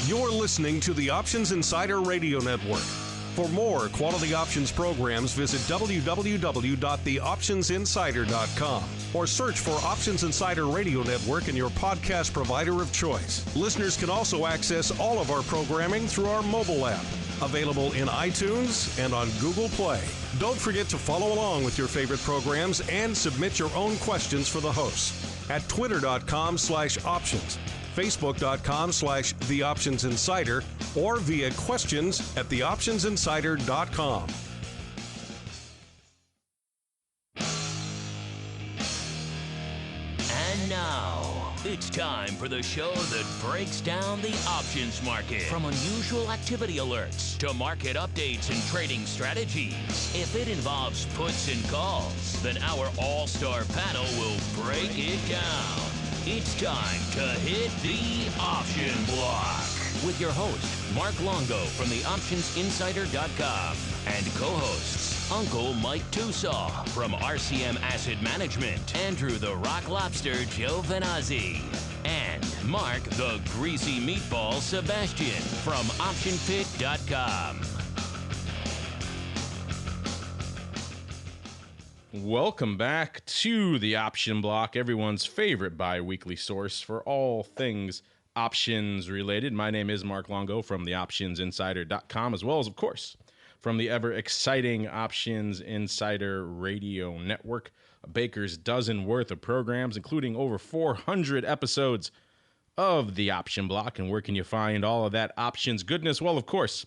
You're listening to the Options Insider Radio Network. For more quality options programs, visit www.theoptionsinsider.com or search for Options Insider Radio Network in your podcast provider of choice. Listeners can also access all of our programming through our mobile app, available in iTunes and on Google Play. Don't forget to follow along with your favorite programs and submit your own questions for the hosts at twitter.com/options. Facebook.com/TheOptionsInsider or via questions at TheOptionsInsider.com. And now, it's time for the show that breaks down the options market. From unusual activity alerts to market updates and trading strategies. If it involves puts and calls, then our all-star panel will break it down. It's time to hit the option block with your host, Mark Longo from theoptionsinsider.com and co-hosts, Uncle Mike Tusaw from RCM Asset Management, Andrew the Rock Lobster Giovinazzi, and Mark the Greasy Meatball Sebastian from OptionPit.com. Welcome back to the Option Block, everyone's favorite bi-weekly source for all things options related. My name is Mark Longo from theoptionsinsider.com, as well as, of course, from the ever-exciting Options Insider Radio Network, a baker's dozen worth of programs, including over 400 episodes of the Option Block. And where can you find all of that options goodness? Well, of course,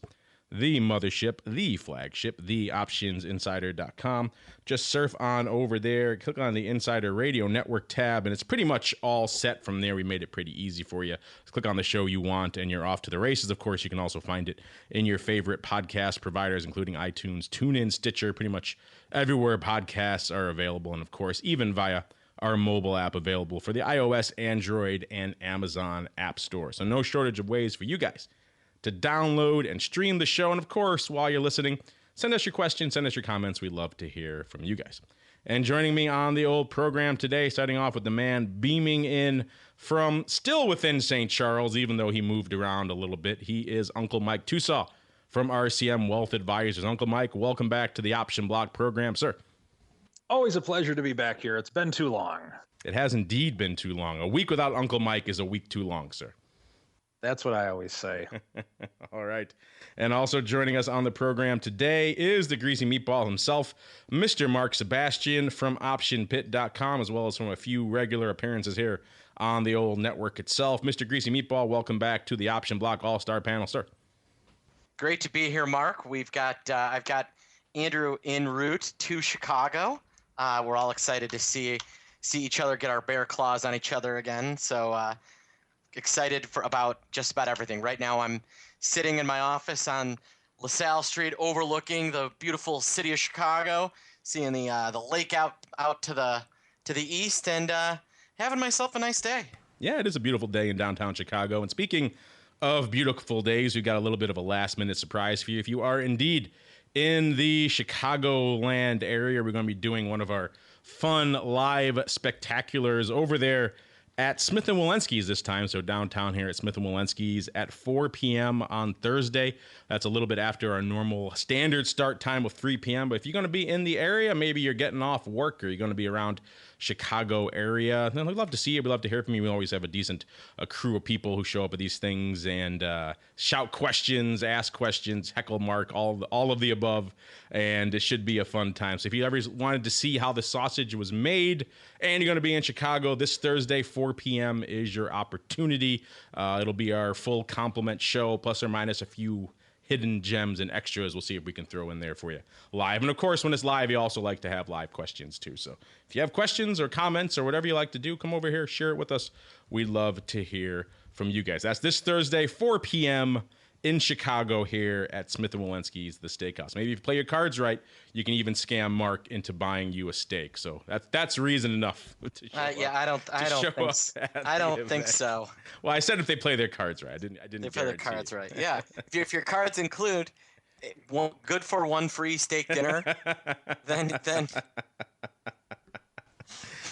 the mothership, the flagship, theoptionsinsider.com. Just surf on over there, click on the Insider Radio Network tab, and it's pretty much all set from there. We made it pretty easy for you. Just click on the show you want, and you're off to the races. Of course, you can also find it in your favorite podcast providers, including iTunes, TuneIn, Stitcher, pretty much everywhere podcasts are available, and of course, even via our mobile app available for the iOS, Android, and Amazon App Store. So no shortage of ways for you guys to download and stream the show. And of course, while you're listening, send us your questions, send us your comments. We'd love to hear from you guys. And joining me on the old program today, starting off with the man beaming in from still within St. Charles, even though he moved around a little bit, he is Uncle Mike Tusaw from RCM Wealth Advisors. Uncle Mike, welcome back to the Option Block program, sir. Always a pleasure to be back here. It's been too long. It has indeed been too long. A week without Uncle Mike is a week too long, sir. That's what I always say. All right. And also joining us on the program today is the greasy meatball himself, Mr. Mark Sebastian from OptionPit.com, as well as from a few regular appearances here on the old network itself. Mr. Greasy Meatball, welcome back to the Option Block All-Star panel, sir. Great to be here, Mark. I've got Andrew en route to Chicago. We're all excited to see each other, get our bear claws on each other again. So, excited about just about everything. Right now I'm sitting in my office on LaSalle Street overlooking the beautiful city of Chicago, seeing the lake out to the east, and having myself a nice day. Yeah, it is a beautiful day in downtown Chicago. And speaking of beautiful days, we've got a little bit of a last-minute surprise for you. If you are indeed in the Chicagoland area, we're going to be doing one of our fun live spectaculars over there at Smith & Wolenski's this time, so downtown here at Smith & Wolenski's at 4 p.m. on Thursday. That's a little bit after our normal standard start time of 3 p.m., but if you're going to be in the area, maybe you're getting off work or you're going to be around Chicago area, then we'd love to see you. We'd love to hear from you. We always have a decent crew of people who show up at these things and shout questions, ask questions, heckle Mark, all of the above, and it should be a fun time. So if you ever wanted to see how the sausage was made and you're going to be in Chicago this Thursday, 4 p.m. is your opportunity. It'll be our full complement show, plus or minus a few hidden gems and extras. We'll see if we can throw in there for you live. And of course, when it's live, you also like to have live questions too. So if you have questions or comments or whatever you like to do, come over here, share it with us. We'd love to hear from you guys. That's this Thursday, 4 p.m. in Chicago here at Smith & Wolenski's, the steakhouse. Maybe if you play your cards right, you can even scam Mark into buying you a steak. So that's reason enough to show Yeah, up, I don't think so. Well, I said if they play their cards right. I didn't They play their cards right. Yeah. If your cards include good for one free steak dinner, then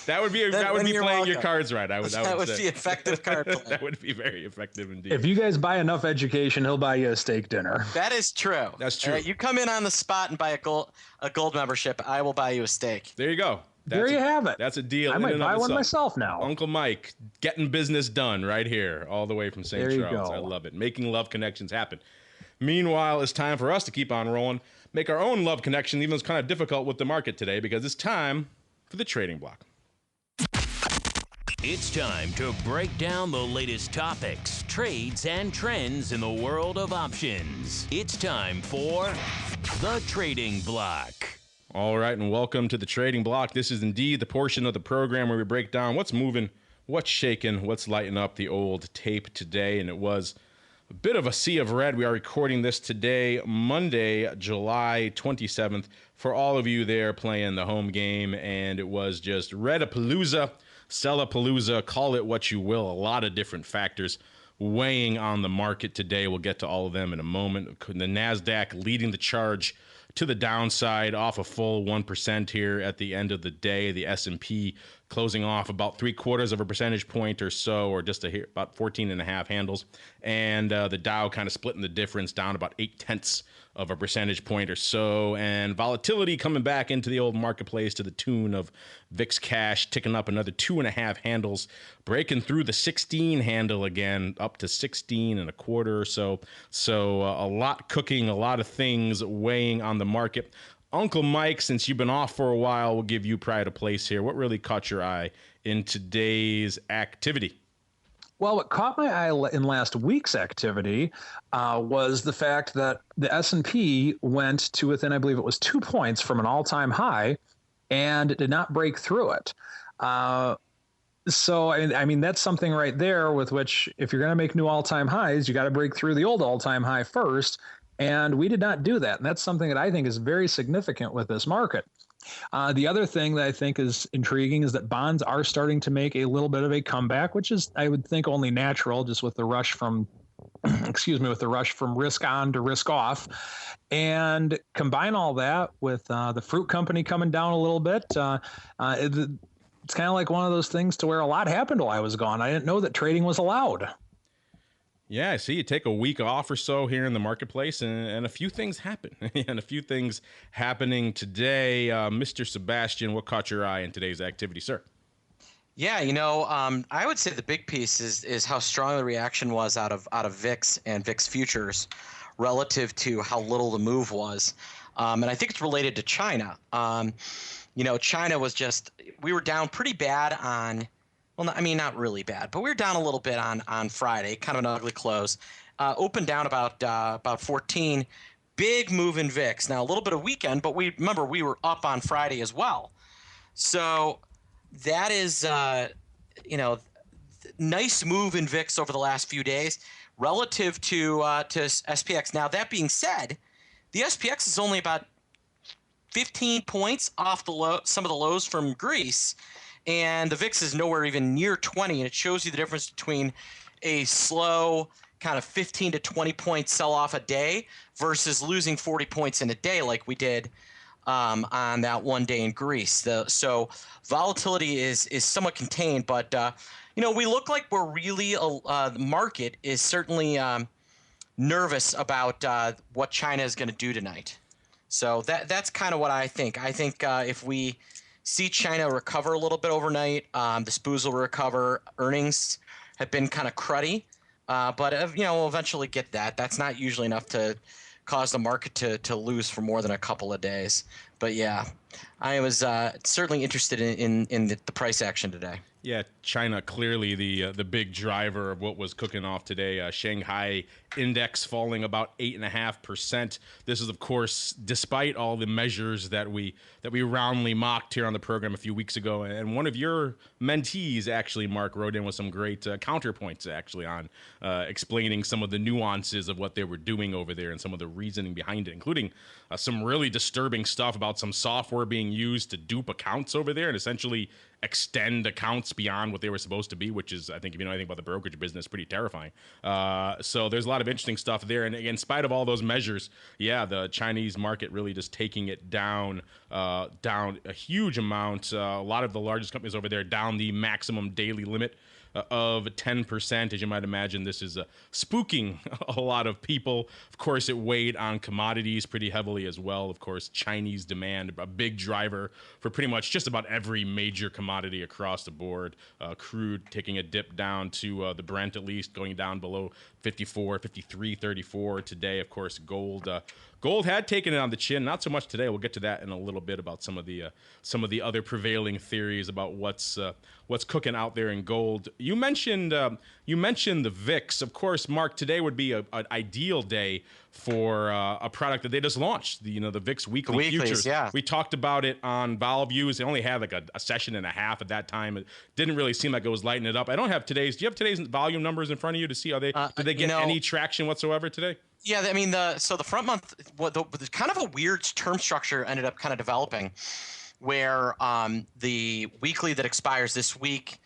That would be playing your cards right. I would say. That would be effective card play. That would be very effective indeed. If you guys buy enough education, he'll buy you a steak dinner. That is true. That's true. You come in on the spot and buy a gold membership, I will buy you a steak. There you go. There you have it. That's a deal. I might buy one myself now. Uncle Mike getting business done right here, all the way from St. Charles. I love it. Making love connections happen. Meanwhile, it's time for us to keep on rolling, make our own love connection, even though it's kind of difficult with the market today, because it's time for the trading block. It's time to break down the latest topics, trades, and trends in the world of options. It's time for the trading block. All right, and welcome to the trading block. This is indeed the portion of the program where we break down what's moving, what's shaking, what's lighting up the old tape today. And it was a bit of a sea of red. We are recording this today, Monday, July 27th, for all of you there playing the home game. And it was just Red-a-palooza, Sell-a-palooza, call it what you will. A lot of different factors weighing on the market today. We'll get to all of them in a moment. The NASDAQ leading the charge to the downside, off a full 1% here at the end of the day. The S&P closing off about 0.75 of a percentage point or so, or just about 14.5 handles. And the Dow kind of splitting the difference, down about 0.8 of a percentage point or so. And volatility coming back into the old marketplace to the tune of VIX cash ticking up another 2.5 handles, breaking through the 16 handle again, up to 16 and a quarter or so. So a lot cooking, a lot of things weighing on the market. Uncle Mike, since you've been off for a while, we'll give you pride of place here. What really caught your eye in today's activity? Well, what caught my eye in last week's activity was the fact that the S&P went to within, I believe it was 2 points from an all-time high, and it did not break through it. So, I mean, that's something right there with which, if you're going to make new all-time highs, you got to break through the old all-time high first. And we did not do that. And that's something that I think is very significant with this market. The other thing that I think is intriguing is that bonds are starting to make a little bit of a comeback, which is, I would think, only natural, just with the rush from, with the rush from risk on to risk off. And combine all that with the fruit company coming down a little bit. It's kind of like one of those things to where a lot happened while I was gone. I didn't know that trading was allowed. Yeah, I see you take a week off or so here in the marketplace, and a few things happen. And a few things happening today. Mr. Sebastian, what caught your eye in today's activity, sir? Yeah, I would say the big piece is how strong the reaction was out of VIX and VIX futures relative to how little the move was. And I think it's related to China. China was we were down pretty bad on – well, I mean, not really bad, but we were down a little bit on Friday, kind of an ugly close. Opened down about 14. Big move in VIX. Now, a little bit of weekend, but we were up on Friday as well. So that is, nice move in VIX over the last few days relative to SPX. Now, that being said, the SPX is only about 15 points off some of the lows from Greece. And the VIX is nowhere even near 20, and it shows you the difference between a slow kind of 15 to 20 point sell-off a day versus losing 40 points in a day like we did on that one day in Greece. So volatility is somewhat contained, but we look like we're really the market is certainly nervous about what China is going to do tonight. So that's kind of what I think. I think if we see China recover a little bit overnight, the SPOOs will recover. Earnings have been kind of cruddy, but we'll eventually get that. That's not usually enough to cause the market to lose for more than a couple of days. But yeah, I was certainly interested in the price action today. Yeah, China clearly the big driver of what was cooking off today. Shanghai index falling about 8.5%. This is, of course, despite all the measures that we roundly mocked here on the program a few weeks ago. And one of your mentees, actually, Mark, wrote in with some great counterpoints, actually, on explaining some of the nuances of what they were doing over there and some of the reasoning behind it, including some really disturbing stuff about some software being used to dupe accounts over there and essentially extend accounts beyond what they were supposed to be, which is, I think, if you know anything about the brokerage business, pretty terrifying. So there's a lot of interesting stuff there. And in spite of all those measures, yeah, the Chinese market really just taking it down a huge amount. A lot of the largest companies over there down the maximum daily limit of 10%. As you might imagine, this is spooking a lot of people. Of course, it weighed on commodities pretty heavily as well. Of course, Chinese demand, a big driver for pretty much just about every major commodity across the board. Crude taking a dip down to the Brent, at least, going down below 54, 53, 34 today. Of course, gold had taken it on the chin, not so much today. We'll get to that in a little bit about some of the other prevailing theories about what's cooking out there in gold. You mentioned the VIX. Of course, Mark, today would be an ideal day for a product that they just launched. The VIX weekly futures. Yeah. We talked about it on Vol Views. They only had like a session and a half at that time. It didn't really seem like it was lighting it up. I don't have today's. Do you have today's volume numbers in front of you to see did they get any traction whatsoever today? Yeah, I mean the front month, the kind of a weird term structure ended up kind of developing, where the weekly that expires this week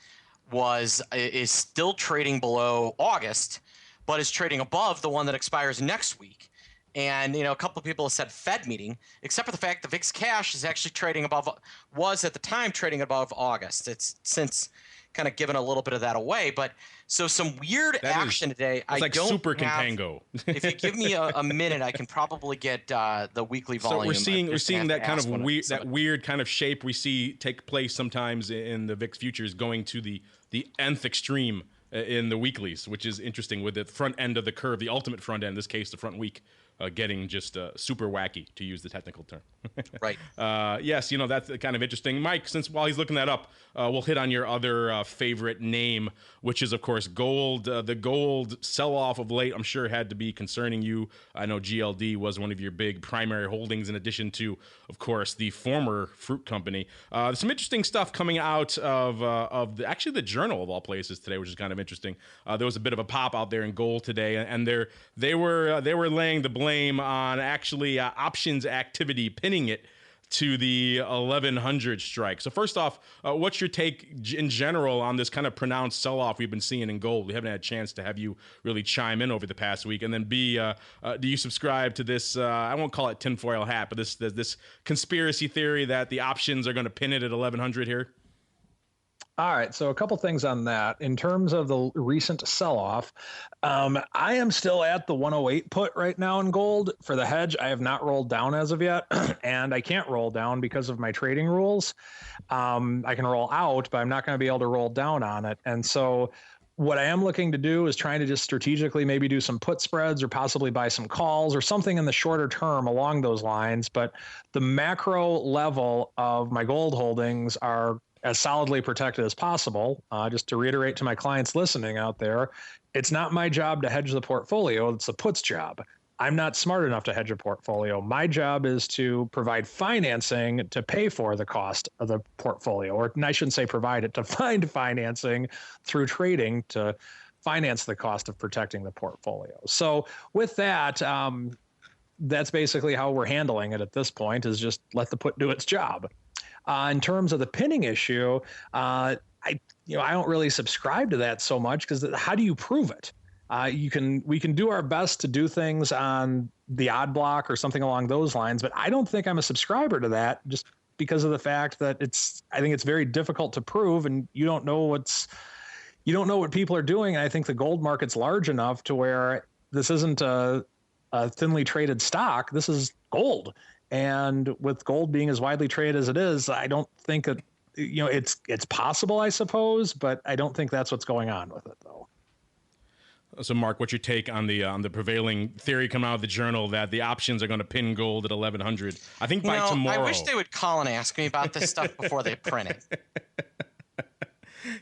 is still trading below August, but is trading above the one that expires next week. And a couple of people have said Fed meeting, except for the fact the VIX cash is actually was at the time trading above August. It's since kind of given a little bit of that away, but so some weird action today. It's like super contango. If you give me a minute, I can probably get the weekly volume. So we're seeing that kind of weird kind of shape we see take place sometimes in the VIX futures, going to the nth extreme in the weeklies, which is interesting, with the front end of the curve, the ultimate front end, in this case, the front week, getting just super wacky, to use the technical term. Right. Yes, that's kind of interesting. Mike, while he's looking that up, we'll hit on your other favorite name, which is, of course, gold. The gold sell-off of late, I'm sure, had to be concerning you. I know GLD was one of your big primary holdings, in addition to, of course, the former fruit company. Some interesting stuff coming out of the Journal, of all places, today, which is kind of interesting. There was a bit of a pop out there in gold today, and they were laying the blame on actually options activity, pinning it to the 1100 strike. So first off, what's your take in general on this kind of pronounced sell-off we've been seeing in gold? We haven't had a chance to have you really chime in over the past week. And then B, do you subscribe to this, I won't call it tinfoil hat, but this conspiracy theory that the options are going to pin it at 1100 here? All right, so a couple things on that. In terms of the recent sell-off, I am still at the 108 put right now in gold for the hedge. I have not rolled down as of yet, and I can't roll down because of my trading rules. I can roll out, but I'm not going to be able to roll down on it. And so what I am looking to do is trying to just strategically maybe do some put spreads or possibly buy some calls or something in the shorter term along those lines. But the macro level of my gold holdings are as solidly protected as possible. Just to reiterate to my clients listening out there, it's not my job to hedge the portfolio. It's the puts job. I'm not smart enough to hedge a portfolio. My job is to provide financing to pay for the cost of the portfolio, or I shouldn't say provide it, to find financing through trading to finance the cost of protecting the portfolio. So with that, that's basically how we're handling it at this point, is just let the put do its job. In terms of the pinning issue, I don't really subscribe to that so much, because how do you prove it? We can do our best to do things on the odd block or something along those lines, but I don't think I'm a subscriber to that, just because of the fact that I think it's very difficult to prove, and you don't know what people are doing. And I think the gold market's large enough to where this isn't a thinly traded stock. This is gold. And with gold being as widely traded as it is, I don't think that, it's possible, I suppose, but I don't think that's what's going on with it, though. So, Mark, what's your take on the prevailing theory coming out of the Journal that the options are going to pin gold at 1100? I think by tomorrow. I wish they would call and ask me about this stuff before they print it.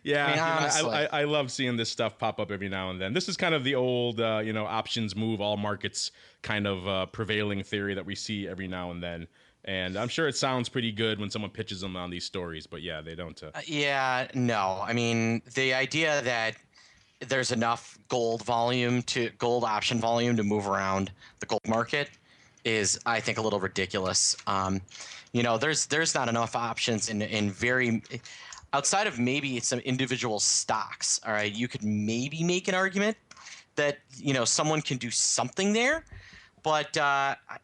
Yeah, I love seeing this stuff pop up every now and then. This is kind of the old, options move all markets kind of prevailing theory that we see every now and then. And I'm sure it sounds pretty good when someone pitches them on these stories, but yeah, they don't. No. I mean, the idea that there's enough gold option volume to move around the gold market is, I think, a little ridiculous. There's not enough options in very. outside of maybe some individual stocks, all right, you could maybe make an argument that, you know, someone can do something there. But,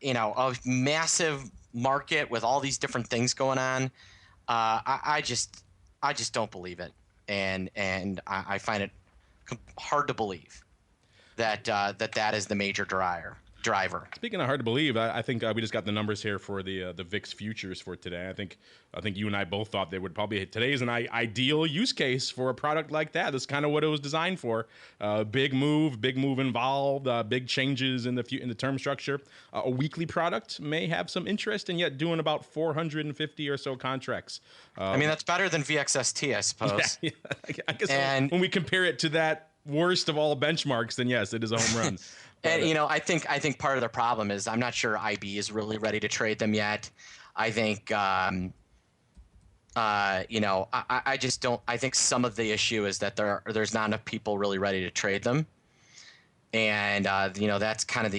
you know, a massive market with all these different things going on, I just don't believe it. And I find it hard to believe that that is the major driver. Speaking of hard to believe, I think we just got the numbers here for the VIX futures for today. I think you and I both thought they would probably today is an ideal use case for a product like that. That's kind of what it was designed for. Big move involved, big changes in the term structure. A weekly product may have some interest, and yet doing about 450 or so contracts. I mean, that's better than VXST, I suppose. Yeah, I guess when we compare it to that worst of all benchmarks, then yes, it is a home run. And, you know, I think part of the problem is I'm not sure IB is really ready to trade them yet. I think, you know, I just don't. I think some of the issue is that there's not enough people really ready to trade them, and you know, that's kind of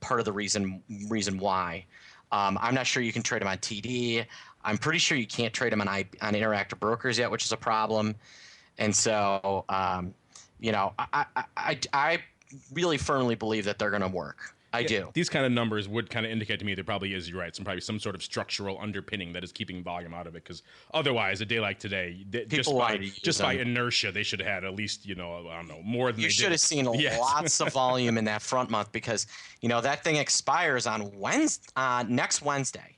part of the reason why. I'm not sure you can trade them on TD. I'm pretty sure you can't trade them on Interactive Brokers yet, which is a problem. And so, you know, I really firmly believe that they're going to work. I do. These kind of numbers would kind of indicate to me there probably is, you're right, some sort of structural underpinning that is keeping volume out of it. Because otherwise, a day like today, just by inertia, they should have had at least, you know, I don't know, more than you should have seen lots of volume in that front month, because, you know, that thing expires on next Wednesday.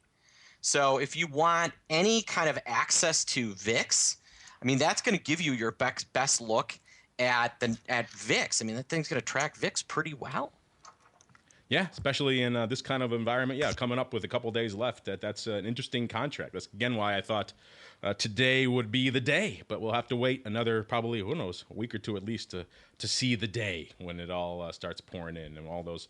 So if you want any kind of access to VIX, I mean, that's going to give you your best look at VIX. I mean, that thing's going to track VIX pretty well. Yeah, especially in this kind of environment. Yeah, coming up with a couple days left, that's an interesting contract. That's, again, why I thought today would be the day. But we'll have to wait another, probably, who knows, a week or two at least to see the day when it all starts pouring in, and all those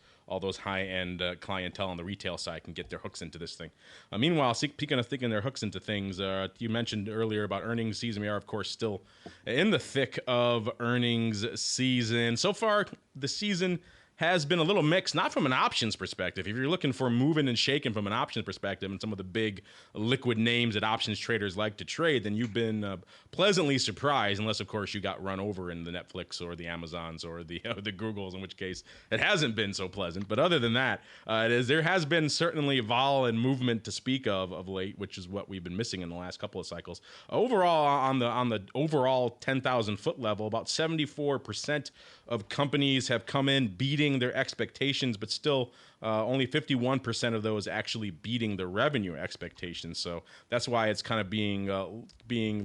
high-end clientele on the retail side can get their hooks into this thing. Meanwhile, speaking of thinking their hooks into things, you mentioned earlier about earnings season. We are, of course, still in the thick of earnings season. So far, the season has been a little mixed, not from an options perspective. If you're looking for moving and shaking from an options perspective and some of the big liquid names that options traders like to trade, then you've been pleasantly surprised, unless, of course, you got run over in the Netflix or the Amazons or the Googles, in which case it hasn't been so pleasant. But other than that, there has been certainly vol and movement to speak of late, which is what we've been missing in the last couple of cycles. Overall, on the overall 10,000 foot level, about 74% of companies have come in beating their expectations, but still only 51% of those actually beating the revenue expectations. So that's why it's kind of being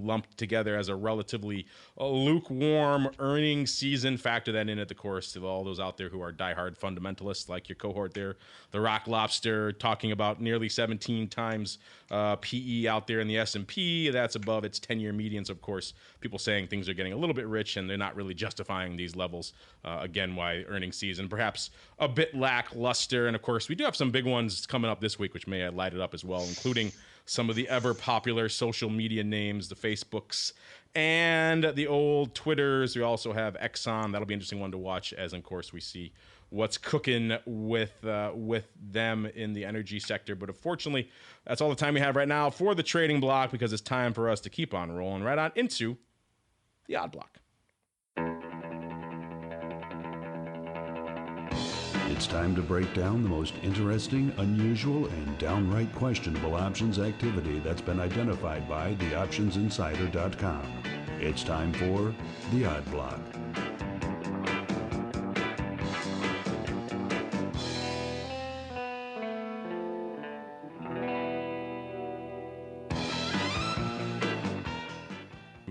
lumped together as a relatively lukewarm earnings season. Factor that in, at the course, to all those out there who are diehard fundamentalists like your cohort there, the Rock Lobster, talking about nearly 17 times PE out there in the S&P. That's above its 10-year medians. Of course, people saying things are getting a little bit rich and they're not really justifying these levels. Again, why earnings season perhaps a bit lackluster. And of course, we do have some big ones coming up this week, which may light it up as well, including some of the ever popular social media names, the Facebooks and the old Twitters. We also have Exxon. That'll be an interesting one to watch, as of course we see what's cooking with them in the energy sector. But unfortunately, that's all the time we have right now for the trading block, because it's time for us to keep on rolling right on into the odd block. It's time to break down the most interesting, unusual, and downright questionable options activity that's been identified by theoptionsinsider.com. It's time for the Odd Block.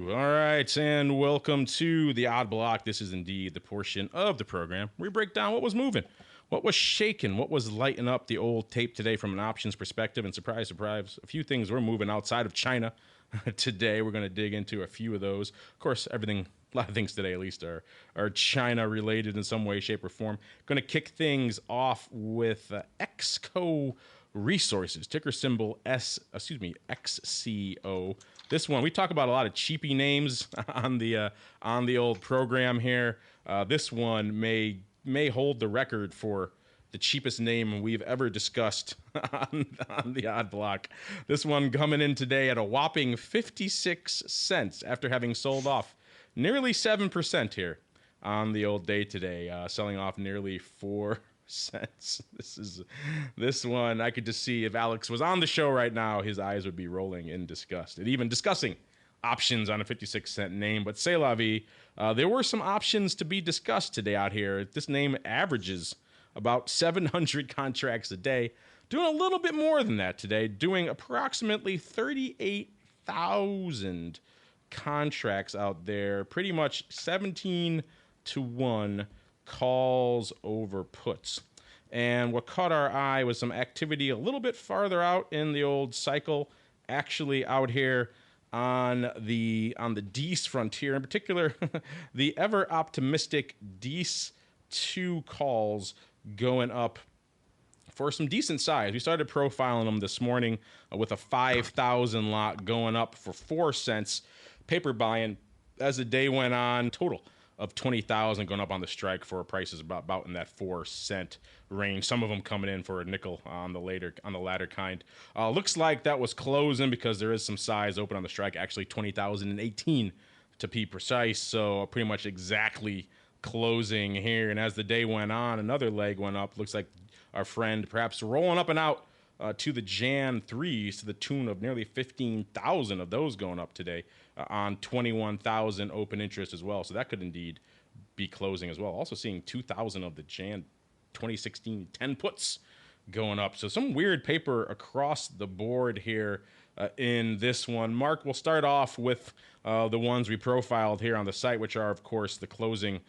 All right, and welcome to the Odd Block. This is indeed the portion of the program where we break down what was moving, what was shaking, what was lighting up the old tape today from an options perspective. And surprise, surprise, a few things were moving outside of China today. We're going to dig into a few of those. Of course, a lot of things today at least are China related in some way, shape, or form. Going to kick things off with EXCO Resources, ticker symbol XCO. This one, we talk about a lot of cheapy names on the old program here. This one may hold the record for the cheapest name we've ever discussed on the odd block. This one coming in today at a whopping 56 cents after having sold off nearly 7% here on the old day today, selling off nearly 4 cents. This one, I could just see if Alex was on the show right now, his eyes would be rolling in disgust. And even discussing options on a 56-cent name, but c'est la vie. There were some options to be discussed today out here. This name averages about 700 contracts a day, doing a little bit more than that today, doing approximately 38,000 contracts out there, pretty much 17-1 calls over puts. And what caught our eye was some activity a little bit farther out in the old cycle, actually out here on the Dees frontier, in particular, the ever optimistic Dees 2 calls going up for some decent size. We started profiling them this morning with a 5,000 lot going up for 4 cents. Paper buying as the day went on, total of 20,000 going up on the strike for prices about in that 4 cent range. Some of them coming in for a nickel on the latter kind. Looks like that was closing because there is some size open on the strike. Actually 20,018 to be precise. So pretty much exactly closing here. And as the day went on, another leg went up. Looks like our friend perhaps rolling up and out to the Jan 3s to the tune of nearly 15,000 of those going up today on 21,000 open interest as well. So that could indeed be closing as well. Also seeing 2,000 of the Jan 2016 10 puts going up. So some weird paper across the board here in this one. Mark, we'll start off with the ones we profiled here on the site, which are, of course, the closing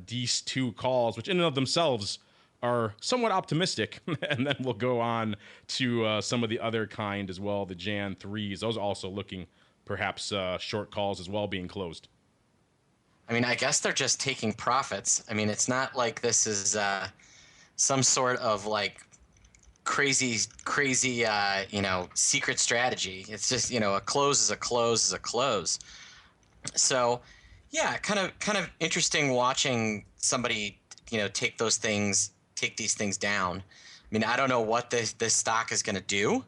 Dees 2 calls, which in and of themselves are somewhat optimistic. And then we'll go on to some of the other kind as well, the Jan 3s. Those are also looking perhaps short calls as well being closed. I mean, I guess they're just taking profits. I mean, it's not like this is some sort of like crazy, secret strategy. It's just, a close is a close is a close. So, yeah, kind of interesting watching somebody, take these things down. I mean, I don't know what this stock is going to do.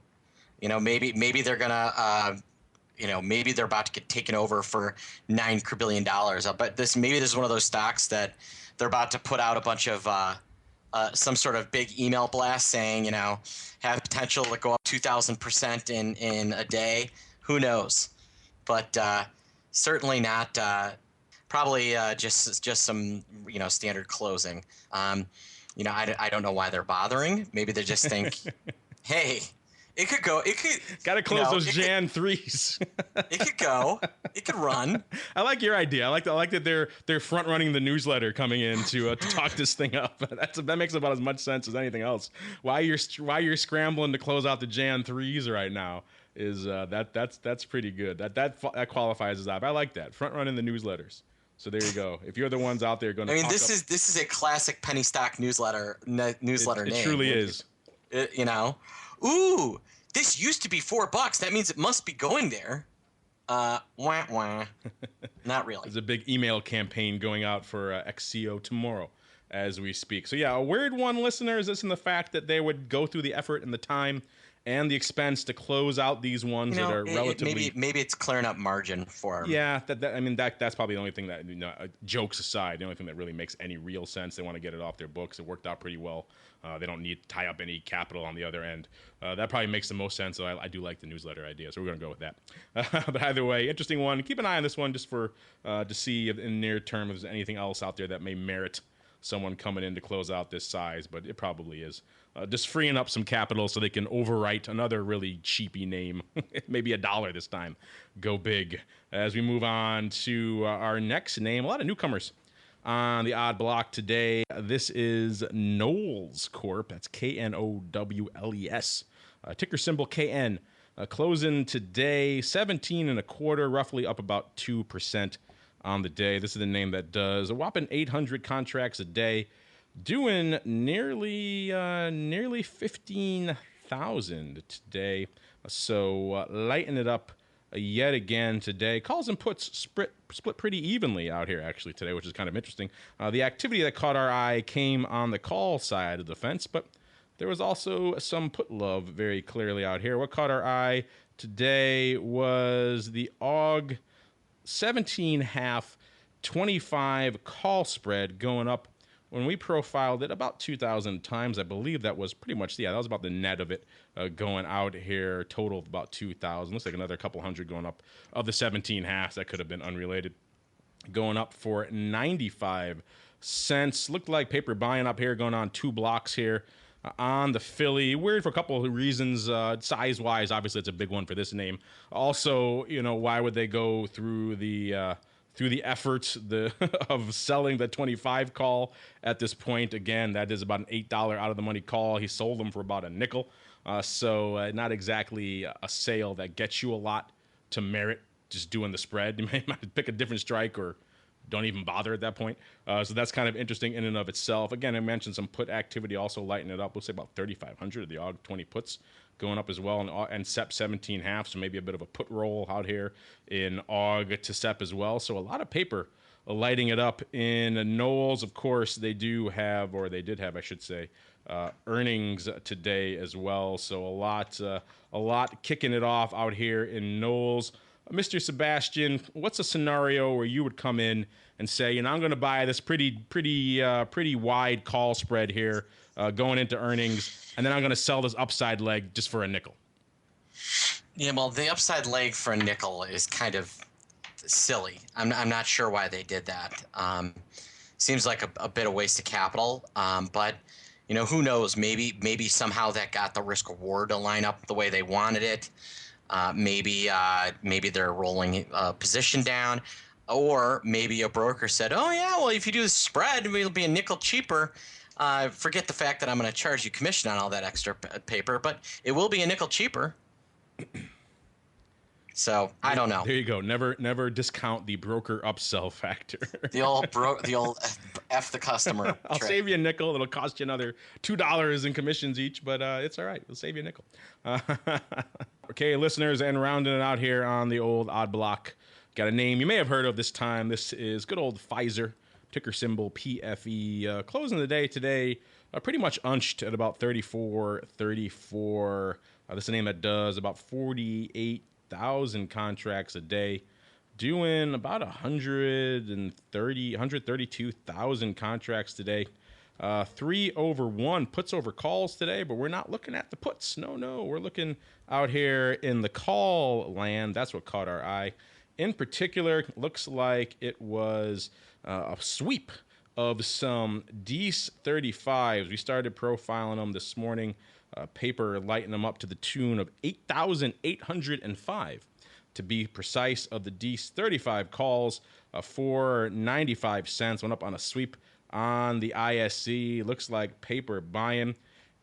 Maybe they're going to, maybe they're about to get taken over for $9 billion. But maybe this is one of those stocks that they're about to put out a bunch of some sort of big email blast saying, have potential to go up 2,000% in a day. Who knows? But certainly not. Probably just some standard closing. I don't know why they're bothering. Maybe they just think, hey. It could go. It could. Got to close those Jan 3s. It could go. It could run. I like your idea. I like that they're front running the newsletter coming in to talk this thing up. That makes about as much sense as anything else. Why you're scrambling to close out the Jan 3s right now is that's pretty good. That qualifies as up. I like that, front running the newsletters. So there you go. If you're the ones out there going to, this is a classic penny stock newsletter name. It truly is. Ooh, this used to be $4. That means it must be going there. Wah, wah. Not really. There's a big email campaign going out for XCO tomorrow as we speak. So yeah, a weird one, listeners, is in the fact that they would go through the effort and the time and the expense to close out these ones that are relatively. Maybe it's clearing up margin for them. Yeah, that's probably the only thing that, jokes aside, the only thing that really makes any real sense. They want to get it off their books. It worked out pretty well. They don't need to tie up any capital on the other end. That probably makes the most sense. So I do like the newsletter idea. So we're going to go with that. But either way, interesting one. Keep an eye on this one just for to see if in near term if there's anything else out there that may merit someone coming in to close out this size. But it probably is. Just freeing up some capital so they can overwrite another really cheapy name. Maybe $1 this time. Go big. As we move on to our next name, a lot of newcomers on the odd block today. This is Knowles Corp. That's Knowles. Ticker symbol KN. Closing today 17.25, roughly up about 2% on the day. This is the name that does a whopping 800 contracts a day, doing nearly 15,000 today. So lighten it up yet again today. Calls and puts split pretty evenly out here actually today, which is kind of interesting. The activity that caught our eye came on the call side of the fence, but there was also some put love very clearly out here. What caught our eye today was the AUG 17.5 25 call spread going up. When we profiled it about 2,000 times, I believe that was pretty much, that was about the net of it going out here, total of about 2,000. Looks like another couple hundred going up of the 17 halves. That could have been unrelated. Going up for 95 cents. Looked like paper buying up here, going on 2 blocks here on the Philly. Weird for a couple of reasons. Size-wise, obviously it's a big one for this name. Also, why would they go through the efforts of selling the 25 call at this point? Again, that is about an $8 out of the money call. He sold them for about a nickel. So not exactly a sale that gets you a lot to merit just doing the spread. You might pick a different strike or don't even bother at that point. So that's kind of interesting in and of itself. Again, I mentioned some put activity also lighting it up. We'll say about 3,500 of the AUG 20 puts going up as well, and SEP 17 half, so maybe a bit of a put roll out here in AUG to SEP as well. So a lot of paper lighting it up in Knowles. Of course, they did have, I should say, earnings today as well. So a lot kicking it off out here in Knowles. Mr. Sebastian, what's a scenario where you would come in and say, I'm going to buy this pretty wide call spread here going into earnings, and then I'm going to sell this upside leg just for a nickel? Yeah, well, the upside leg for a nickel is kind of silly. I'm not sure why they did that. Seems like a bit of waste of capital, but who knows? Maybe somehow that got the risk reward to line up the way they wanted it. Maybe they're rolling a position down, or maybe a broker said, "Oh yeah, well if you do the spread, it'll be a nickel cheaper. Forget the fact that I'm going to charge you commission on all that extra paper, but it will be a nickel cheaper." So I don't know. There you go. Never discount the broker upsell factor. the old F the customer. I'll save you a nickel. It'll cost you another $2 in commissions each, but it's all right. We'll save you a nickel. Okay, listeners, and rounding it out here on the old odd block, got a name you may have heard of this time. This is good old Pfizer, ticker symbol PFE. Closing the day today, pretty much unched at about 34.34. This is a name that does about 48,000 contracts a day, doing about 132,000 contracts today. 3/1 puts over calls today, but we're not looking at the puts. No, we're looking out here in the call land. That's what caught our eye. In particular, looks like it was a sweep of some DEES 35s. We started profiling them this morning. Paper lighting them up to the tune of 8,805 to be precise, of the DEES 35 calls for 95 cents. Went up on a sweep on the ISC. Looks like paper buying.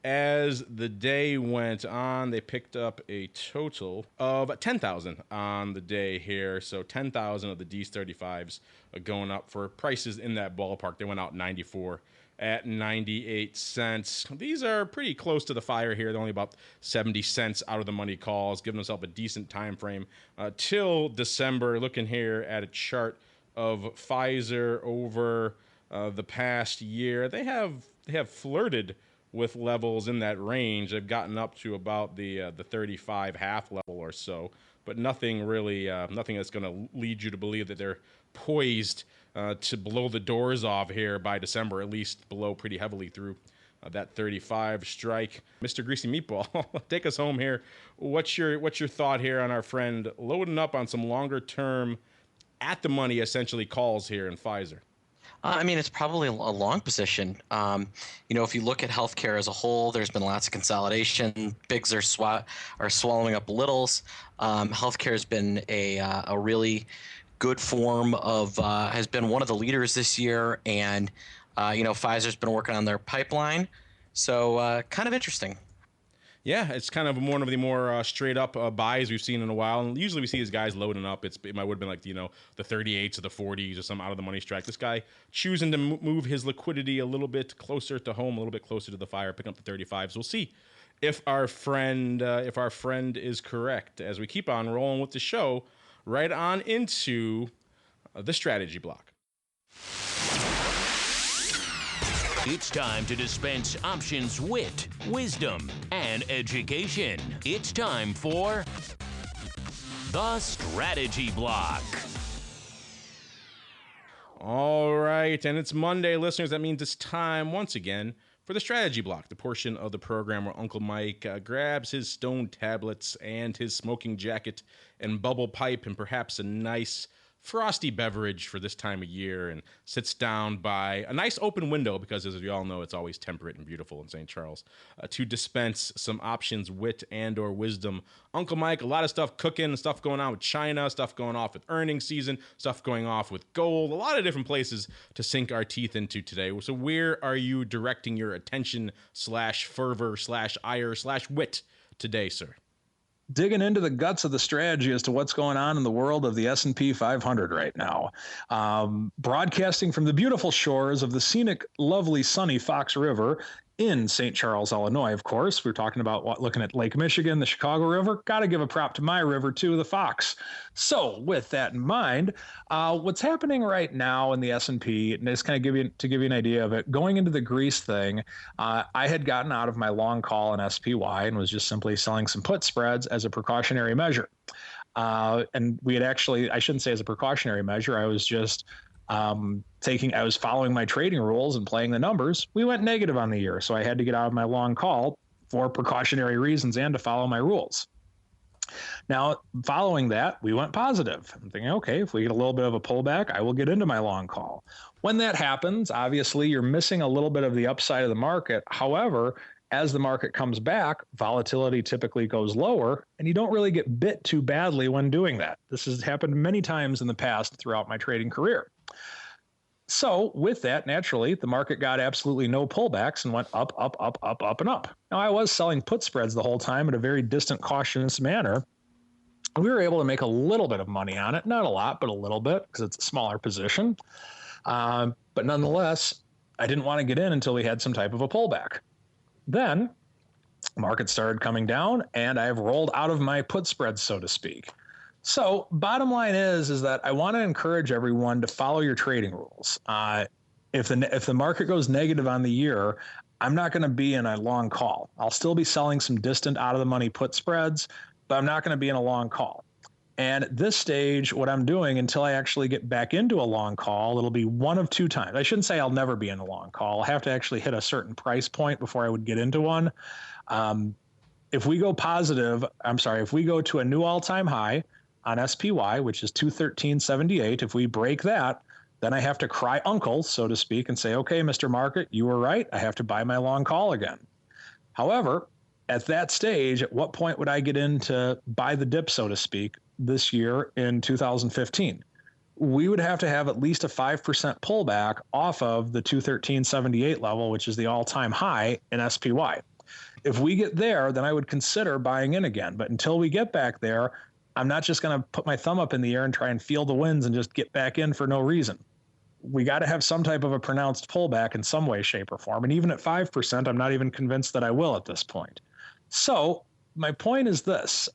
As the day went on, they picked up a total of 10,000 on the day here. So 10,000 of the DEES 35s going up for prices in that ballpark. They went out 94 at 98 cents. These are pretty close to the fire here. They're only about 70 cents out of the money calls, giving themselves a decent time frame till December. Looking here at a chart of Pfizer over the past year, they have flirted with levels in that range. They've gotten up to about the 35 half level or so, but nothing really, nothing that's going to lead you to believe that they're poised to blow the doors off here by December, at least blow pretty heavily through that 35 strike. Mr. Greasy Meatball, take us home here. What's your thought here on our friend loading up on some longer term at the money essentially calls here in Pfizer? I mean, it's probably a long position. If you look at healthcare as a whole, there's been lots of consolidation. Bigs are swallowing up littles. Healthcare has been a really good form of has been one of the leaders this year, and Pfizer's been working on their pipeline, so kind of interesting. Yeah, it's kind of one of the more straight up buys we've seen in a while. And usually we see these guys loading up. It might have been like, the 38s or the 40s or some out of the money strike. This guy choosing to move his liquidity a little bit closer to home, a little bit closer to the fire, picking up the 35s. We'll see if our friend is correct, as we keep on rolling with the show, right on into the strategy block. It's time to dispense options, wit, wisdom, and education. It's time for the strategy block. All right, and it's Monday, listeners. That means it's time once again for the strategy block, the portion of the program where Uncle Mike grabs his stone tablets and his smoking jacket and bubble pipe and perhaps a nice frosty beverage for this time of year and sits down by a nice open window, because as we all know, it's always temperate and beautiful in St. Charles, to dispense some options, wit, and or wisdom. Uncle Mike, a lot of stuff cooking, stuff going on with China, stuff going off with earnings season, stuff going off with gold, a lot of different places to sink our teeth into today. So where are you directing your attention / fervor / ire / wit today, sir? Digging into the guts of the strategy as to what's going on in the world of the S&P 500 right now. Broadcasting from the beautiful shores of the scenic, lovely, sunny Fox River in St. Charles, Illinois, of course. We're talking about looking at Lake Michigan, the Chicago River. Got to give a prop to my river, too, the Fox. So with that in mind, what's happening right now in the S&P, and just kind of give you an idea of it, going into the Greece thing, I had gotten out of my long call in SPY and was just simply selling some put spreads as a precautionary measure. And we had actually, I shouldn't say as a precautionary measure, I was just I was following my trading rules and playing the numbers. We went negative on the year, so I had to get out of my long call for precautionary reasons and to follow my rules. Now, following that, we went positive. I'm thinking, okay, if we get a little bit of a pullback, I will get into my long call. When that happens, obviously, you're missing a little bit of the upside of the market. However, as the market comes back, volatility typically goes lower, and you don't really get bit too badly when doing that. This has happened many times in the past throughout my trading career. So with that, naturally, the market got absolutely no pullbacks and went up, up, up, up, up, and up. Now, I was selling put spreads the whole time in a very distant, cautious manner. We were able to make a little bit of money on it. Not a lot, but a little bit, because it's a smaller position. But nonetheless, I didn't want to get in until we had some type of a pullback. Then market started coming down, and I have rolled out of my put spreads, so to speak. So bottom line is that I want to encourage everyone to follow your trading rules. If the market goes negative on the year, I'm not going to be in a long call. I'll still be selling some distant out of the money put spreads, but I'm not going to be in a long call. And at this stage, what I'm doing until I actually get back into a long call, it'll be one of two times. I shouldn't say I'll never be in a long call. I'll have to actually hit a certain price point before I would get into one. If we go to a new all-time high on SPY, which is 213.78, if we break that, then I have to cry uncle, so to speak, and say, okay, Mr. Market, you were right. I have to buy my long call again. However, at that stage, at what point would I get in to buy the dip, so to speak, this year in 2015? We would have to have at least a 5% pullback off of the 213.78 level, which is the all-time high in SPY. If we get there, then I would consider buying in again. But until we get back there, I'm not just going to put my thumb up in the air and try and feel the winds and just get back in for no reason. We got to have some type of a pronounced pullback in some way, shape, or form. And even at 5%, I'm not even convinced that I will at this point. So my point is this.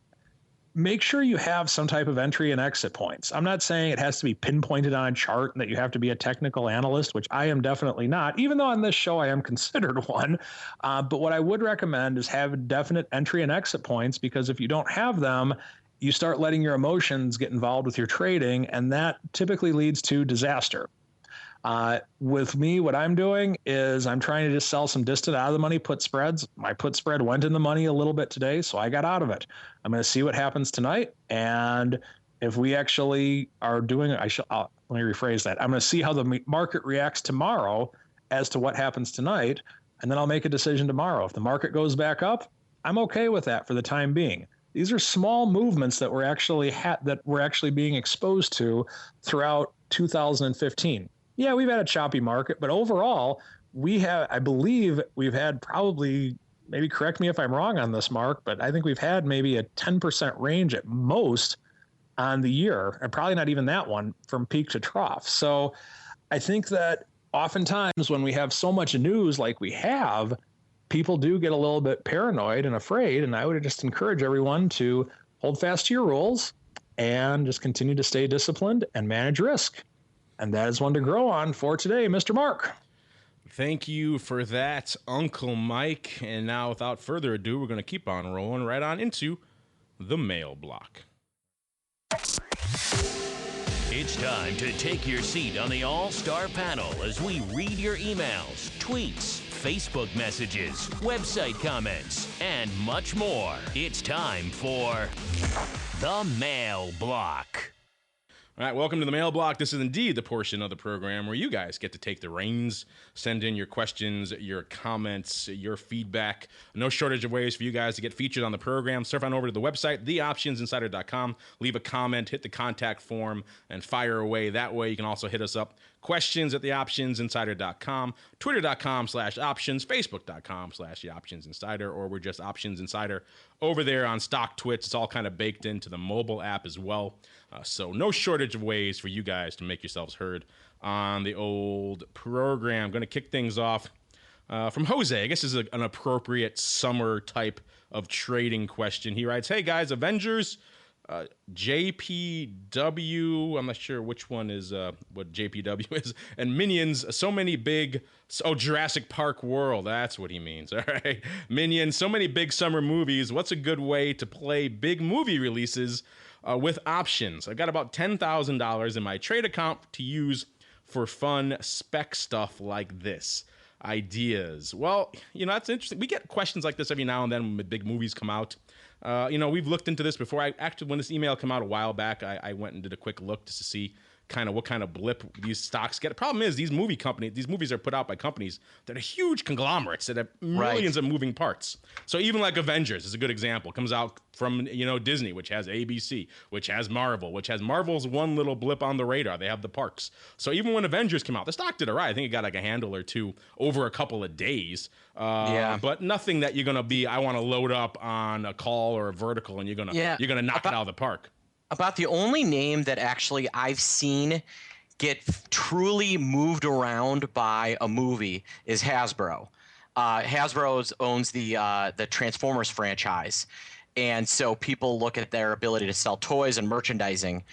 Make sure you have some type of entry and exit points. I'm not saying it has to be pinpointed on a chart and that you have to be a technical analyst, which I am definitely not, even though on this show I am considered one. But what I would recommend is have definite entry and exit points, because if you don't have them, you start letting your emotions get involved with your trading, and that typically leads to disaster. With me, what I'm doing is I'm trying to just sell some distant out of the money put spreads. My put spread went in the money a little bit today, so I got out of it. I'm going to see what happens tonight. And if we actually are doing it, let me rephrase that. I'm going to see how the market reacts tomorrow as to what happens tonight. And then I'll make a decision tomorrow. If the market goes back up, I'm okay with that for the time being. These are small movements that we're actually being exposed to throughout 2015. Yeah, we've had a choppy market, but overall, I believe we've had probably, maybe correct me if I'm wrong on this, Mark, but I think we've had maybe a 10% range at most on the year, and probably not even that one from peak to trough. So I think that oftentimes when we have so much news like we have, people do get a little bit paranoid and afraid. And I would just encourage everyone to hold fast to your rules and just continue to stay disciplined and manage risk. And that is one to grow on for today, Mr. Mark. Thank you for that, Uncle Mike. And now, without further ado, we're going to keep on rolling right on into the mail block. It's time to take your seat on the All-Star panel as we read your emails, tweets, Facebook messages, website comments, and much more. It's time for the mail block. All right, welcome to the mail block. This is indeed the portion of the program where you guys get to take the reins, send in your questions, your comments, your feedback. No shortage of ways for you guys to get featured on the program. Surf on over to the website, theoptionsinsider.com. Leave a comment, hit the contact form, and fire away. That way you can also hit us up. Questions at theoptionsinsider.com, twitter.com/options, facebook.com/theoptionsinsider, or we're just Options Insider over there on stock twits. It's all kind of baked into the mobile app as well. So no shortage of ways for you guys to make yourselves heard on the old program. I'm going to kick things off from Jose. I guess this is an appropriate summer type of trading question. He writes, hey guys, Avengers, JPW, I'm not sure which one is what JPW is, and Minions, so many big, Jurassic Park World, that's what he means, all right? Minions, so many big summer movies, what's a good way to play big movie releases with options? I've got about $10,000 in my trade account to use for fun spec stuff like this. Ideas. Well, that's interesting. We get questions like this every now and then when big movies come out. We've looked into this before. When this email came out a while back, I went and did a quick look just to see kind of what kind of blip these stocks get. The problem is these movies are put out by companies that are huge conglomerates that have millions of moving parts. So even like Avengers is a good example. Comes out from Disney, which has ABC, which has Marvel, which has Marvel's one little blip on the radar. They have the parks. So even when Avengers came out, the stock did all right. I think it got like a handle or two over a couple of days. But nothing that you're gonna be. I want to load up on a call or a vertical, and you're gonna knock it out of the park. About the only name that actually I've seen get truly moved around by a movie is Hasbro. Hasbro owns the Transformers franchise, and so people look at their ability to sell toys and merchandising,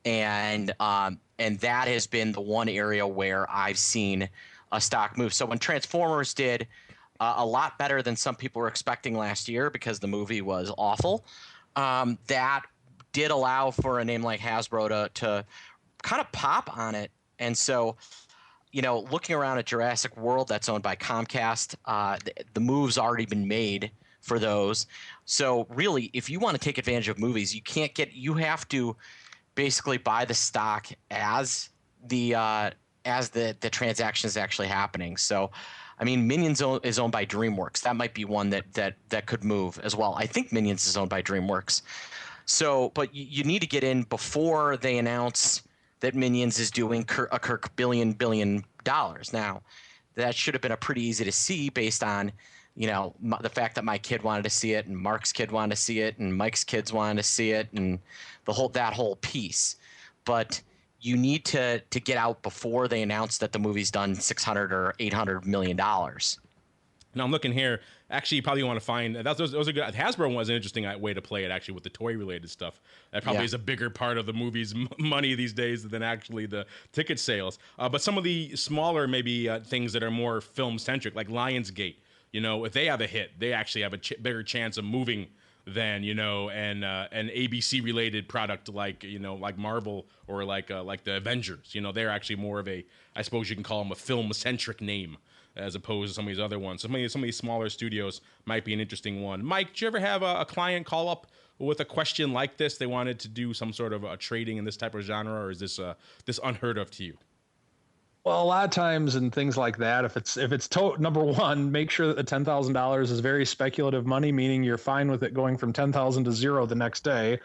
and that has been the one area where I've seen a stock move. So when Transformers did a lot better than some people were expecting last year because the movie was awful, that did allow for a name like Hasbro to kind of pop on it. And so, looking around at Jurassic World, that's owned by Comcast, the move's already been made for those. So really, if you want to take advantage of movies, you have to basically buy the stock as the transaction is actually happening. So, I mean, Minions is owned by DreamWorks. That might be one that could move as well. I think Minions is owned by DreamWorks. So, but you need to get in before they announce that Minions is doing a billion dollars. Now, that should have been a pretty easy to see based on, the fact that my kid wanted to see it, and Mark's kid wanted to see it, and Mike's kids wanted to see it, and that whole piece. But you need to get out before they announce that the movie's done $600 or $800 million. Now I'm looking here. Actually, you probably want to find those are good. Hasbro was an interesting way to play it, actually, with the toy-related stuff. That probably is a bigger part of the movie's money these days than actually the ticket sales. But some of the smaller maybe things that are more film-centric, like Lionsgate, if they have a hit, they actually have a bigger chance of moving than an ABC-related product like Marvel or like the Avengers. They're actually more of a, I suppose you can call them a film-centric name, as opposed to some of these other ones. Some of these smaller studios might be an interesting one. Mike, did you ever have a client call up with a question like this? They wanted to do some sort of trading in this type of genre, or is this unheard of to you? Well, a lot of times in things like that, if it's number one, make sure that the $10,000 is very speculative money, meaning you're fine with it going from 10,000 to zero the next day.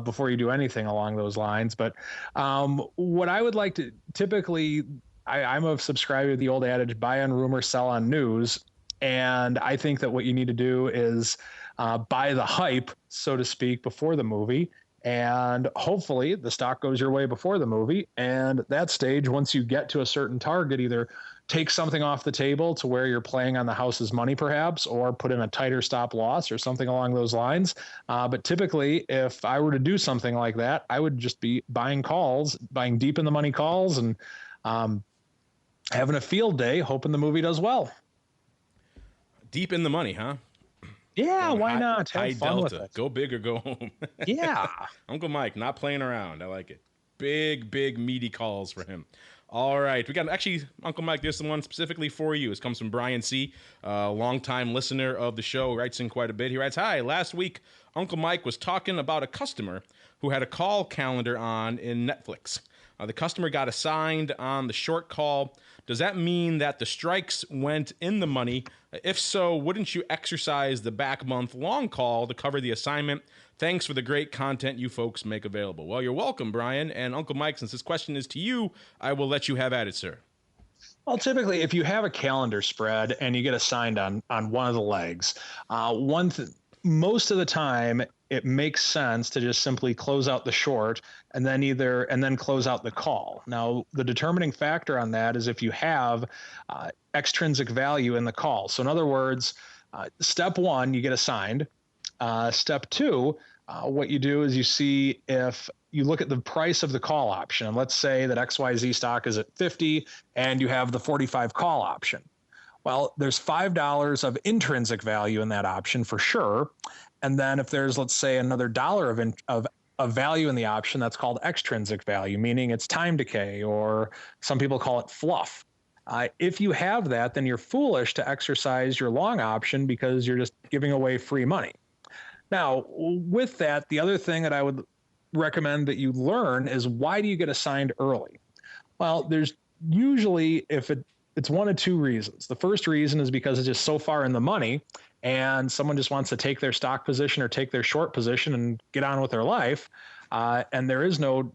Before you do anything along those lines. But what I would like to typically, I'm a subscriber to the old adage, buy on rumor, sell on news. And I think that what you need to do is buy the hype, so to speak, before the movie. And hopefully the stock goes your way before the movie. And at that stage, once you get to a certain target, either take something off the table to where you're playing on the house's money perhaps, or put in a tighter stop loss or something along those lines. But typically, if I were to do something like that, I would just be buying deep in the money calls, and having a field day, hoping the movie does well. Deep in the money, huh? Yeah, why not? Have fun Delta. with it. Go big or go home. Yeah. Uncle Mike, not playing around. I like it. Big, meaty calls for him. All right. We got actually, Uncle Mike, there's one specifically for you. It comes from Brian C., a longtime listener of the show, writes in quite a bit. He writes, "Hi, last week, Uncle Mike was talking about a customer who had a call calendar on in Netflix. The customer got assigned on the short call. Does that mean that the strikes went in the money? If so, wouldn't you exercise the back month long call to cover the assignment? Thanks for the great content you folks make available." Well, you're welcome, Brian. And Uncle Mike, since this question is to you, I will let you have at it, sir. Well, typically, if you have a calendar spread and you get assigned on one of the legs, most of the time it makes sense to just simply close out the short and then close out the call. Now, the determining factor on that is if you have extrinsic value in the call. So in other words, step one, you get assigned. Step two, what you do is you see if you look at the price of the call option. And let's say that XYZ stock is at 50 and you have the 45 call option. Well, there's $5 of intrinsic value in that option for sure. And then if there's, let's say, another $1 of value in the option, that's called extrinsic value, meaning it's time decay, or some people call it fluff. If you have that, then you're foolish to exercise your long option because you're just giving away free money. Now, with that, the other thing that I would recommend that you learn is, why do you get assigned early? Well, there's usually, it's one of two reasons. The first reason is because it's just so far in the money and someone just wants to take their stock position or take their short position and get on with their life. And there is no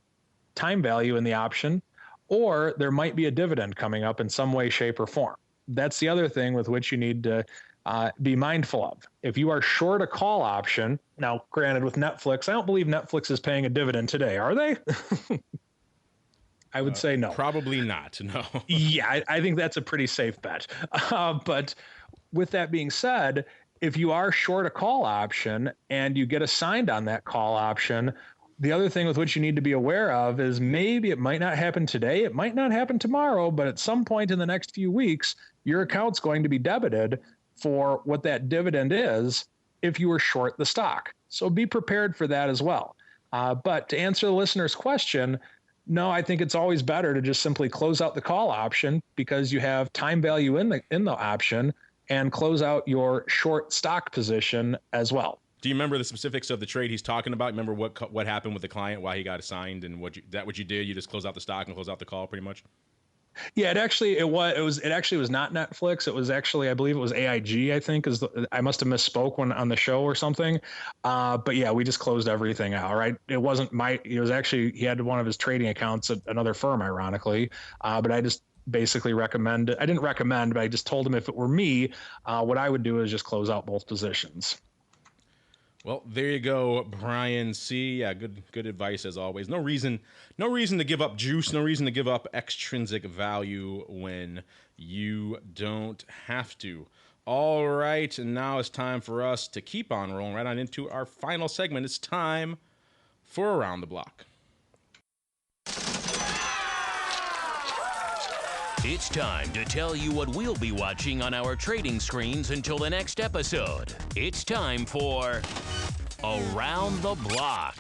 time value in the option, or there might be a dividend coming up in some way, shape, or form. That's the other thing with which you need to be mindful of. If you are short a call option, now granted with Netflix, I don't believe Netflix is paying a dividend today, are they? I would say no. Probably not, no. Yeah, I think that's a pretty safe bet. But with that being said, if you are short a call option and you get assigned on that call option, the other thing with which you need to be aware of is maybe it might not happen today, it might not happen tomorrow, but at some point in the next few weeks, your account's going to be debited for what that dividend is if you were short the stock. So be prepared for that as well. But to answer the listener's question, no, I think it's always better to just simply close out the call option because you have time value in the option, and close out your short stock position as well. Do you remember the specifics of the trade he's talking about? Remember what happened with the client, why he got assigned, and what you did? You just close out the stock and close out the call, pretty much. Yeah, it actually was not Netflix. It was actually, I believe it was AIG. I think I must have misspoke on the show or something. But yeah, we just closed everything out. Right? It wasn't it was actually, he had one of his trading accounts at another firm, ironically. But I just basically I didn't recommend, but I just told him if it were me, what I would do is just close out both positions. Well, there you go, Brian C. Yeah, good advice as always. No reason to give up juice, no reason to give up extrinsic value when you don't have to. All right, and now it's time for us to keep on rolling right on into our final segment. It's time for Around the Block. It's time to tell you what we'll be watching on our trading screens until the next episode. It's time for Around the Block.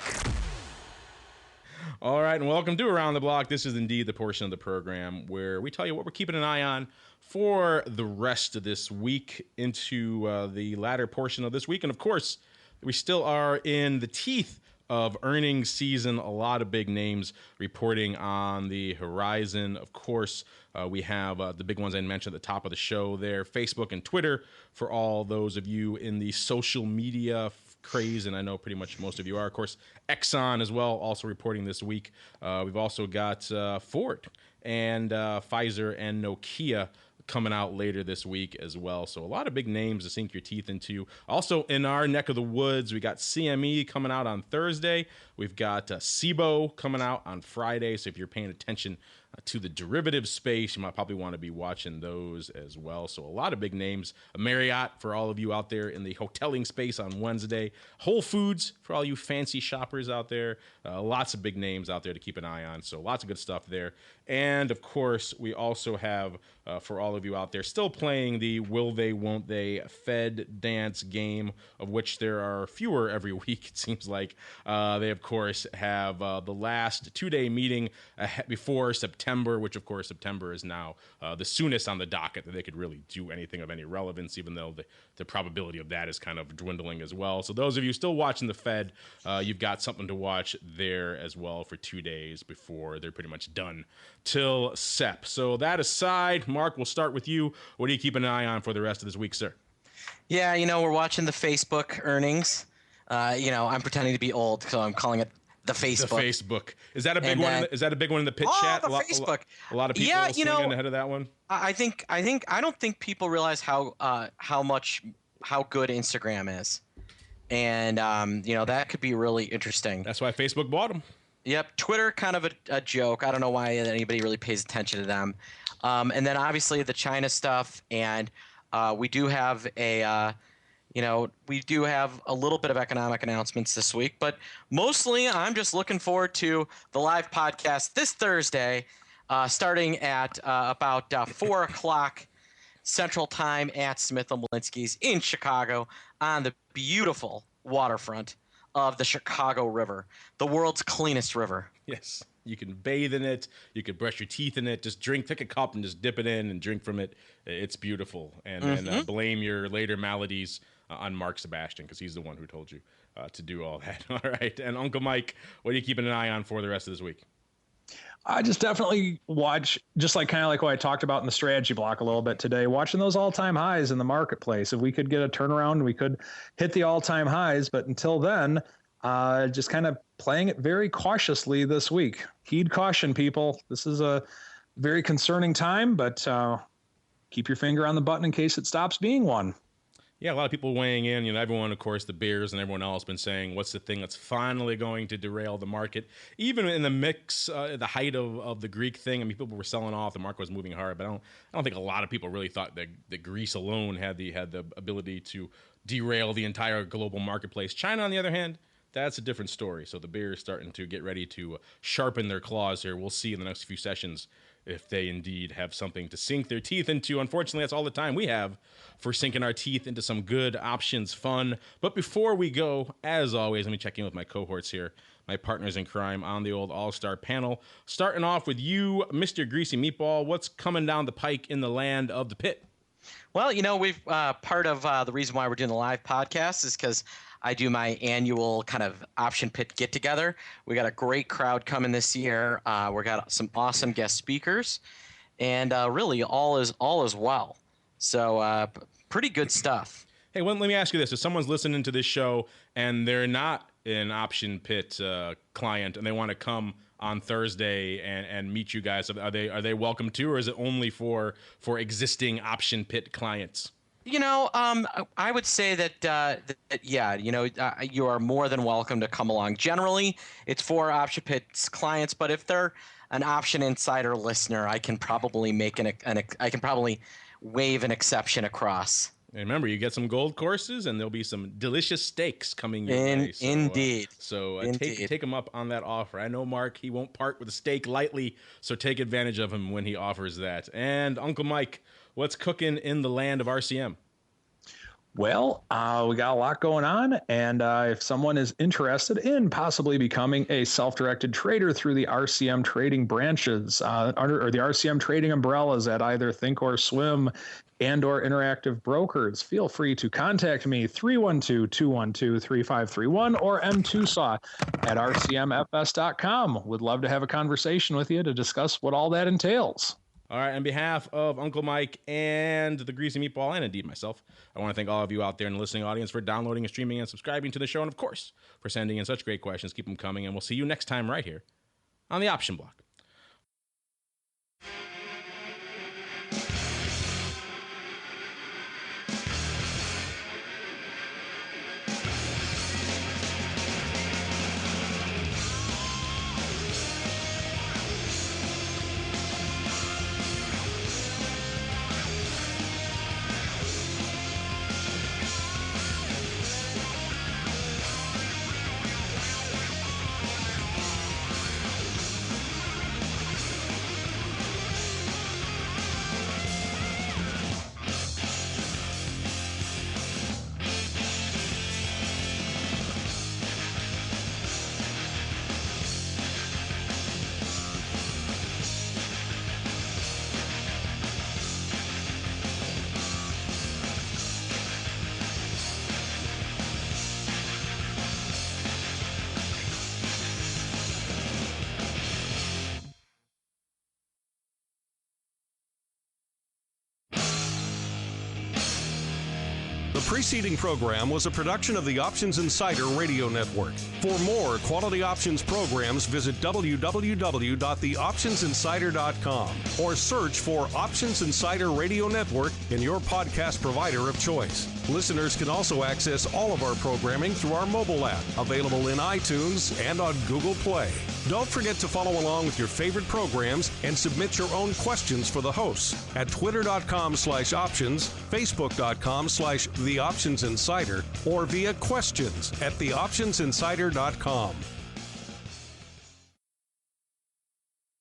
All right, and welcome to Around the Block. This is indeed the portion of the program where we tell you what we're keeping an eye on for the rest of this week into the latter portion of this week. And of course, we still are in the teeth of earnings season. A lot of big names reporting on the horizon. Of course, we have the big ones I mentioned at the top of the show there, Facebook and Twitter, for all those of you in the social media craze, and I know pretty much most of you are. Of course, Exxon as well, also reporting this week. We've also got Ford and Pfizer and Nokia coming out later this week as well. So a lot of big names to sink your teeth into. Also in our neck of the woods, we got CME coming out on Thursday. We've got SIBO coming out on Friday. So if you're paying attention to the derivative space. You might probably want to be watching those as well. So a lot of big names. Marriott for all of you out there in the hoteling space on Wednesday. Whole Foods for all you fancy shoppers out there. Lots of big names out there to keep an eye on. So lots of good stuff there. And of course, we also have for all of you out there still playing the Will They, Won't They Fed dance game, of which there are fewer every week, it seems like. They, of course, have the last 2-day meeting before September, which, of course, September is now the soonest on the docket that they could really do anything of any relevance, even though the probability of that is kind of dwindling as well. So those of you still watching the Fed, you've got something to watch there as well for 2 days before they're pretty much done till SEP. So that aside, Mark, we'll start with you. What are you keeping an eye on for the rest of this week, sir? Yeah, we're watching the Facebook earnings. I'm pretending to be old, so I'm calling it the Facebook. The Facebook. Is that a big one? Is that a big one in the pit chat? The Facebook. A lot of people swinging ahead of that one. I don't think people realize how good Instagram is, and that could be really interesting. That's why Facebook bought them. Yep, Twitter kind of a joke. I don't know why anybody really pays attention to them. And then obviously the China stuff, and we do have a little bit of economic announcements this week, but mostly I'm just looking forward to the live podcast this Thursday, starting at about 4 o'clock Central Time at Smith & Wolinski's in Chicago on the beautiful waterfront of the Chicago River, the world's cleanest river. Yes. You can bathe in it. You can brush your teeth in it. Just take a cup and just dip it in and drink from it. It's beautiful. And then blame your later maladies on Mark Sebastian, because he's the one who told you to do all that. All right. And Uncle Mike, what are you keeping an eye on for the rest of this week? I just definitely watch, just like kind of like what I talked about in the strategy block a little bit today, watching those all-time highs in the marketplace. If we could get a turnaround, we could hit the all-time highs. But until then, just kind of playing it very cautiously this week. Heed caution, people. This is a very concerning time, but keep your finger on the button in case it stops being one. Yeah, a lot of people weighing in. Everyone, of course, the bears and everyone else been saying, what's the thing that's finally going to derail the market? Even in the mix, the height of the Greek thing, people were selling off. The market was moving hard, but I don't think a lot of people really thought that Greece alone had the ability to derail the entire global marketplace. China, on the other hand, that's a different story. So the bears starting to get ready to sharpen their claws here. We'll see in the next few sessions if they indeed have something to sink their teeth into. Unfortunately, that's all the time we have for sinking our teeth into some good options fun. But before we go, as always, let me check in with my cohorts here, my partners in crime on the old All-Star panel. Starting off with you, Mr. Greasy Meatball. What's coming down the pike in the land of the pit? Well, we've part of the reason why we're doing the live podcast is because I do my annual kind of option pit get together. We got a great crowd coming this year. We got some awesome guest speakers, and really all is well. So pretty good stuff. Hey, let me ask you this: if someone's listening to this show and they're not an option pit client and they want to come on Thursday and meet you guys, are they welcome too, or is it only for existing option pit clients? I would say that you are more than welcome to come along. Generally, it's for Option Pit's clients, but if they're an Option Insider listener, I can probably wave an exception across. And remember, you get some gold courses, and there'll be some delicious steaks coming your way. So, indeed. Take him up on that offer. I know Mark, he won't part with a steak lightly, so take advantage of him when he offers that. And Uncle Mike, what's cooking in the land of RCM? Well, we got a lot going on, and if someone is interested in possibly becoming a self-directed trader through the RCM trading branches or the RCM trading umbrellas at either Think or Swim and or Interactive Brokers, feel free to contact me 312-212-3531 or mtusaw at rcmfs.com. Would love to have a conversation with you to discuss what all that entails. All right, on behalf of Uncle Mike and the Greasy Meatball, and indeed myself, I want to thank all of you out there in the listening audience for downloading and streaming and subscribing to the show, and of course, for sending in such great questions. Keep them coming, and we'll see you next time right here on the Option Block. The preceding program was a production of the Options Insider Radio Network. For more quality options programs, visit www.theoptionsinsider.com or search for Options Insider Radio Network in your podcast provider of choice. Listeners can also access all of our programming through our mobile app, available in iTunes and on Google Play. Don't forget to follow along with your favorite programs and submit your own questions for the hosts at twitter.com/options, facebook.com/theoptionsinsider, or via questions at theoptionsinsider.com.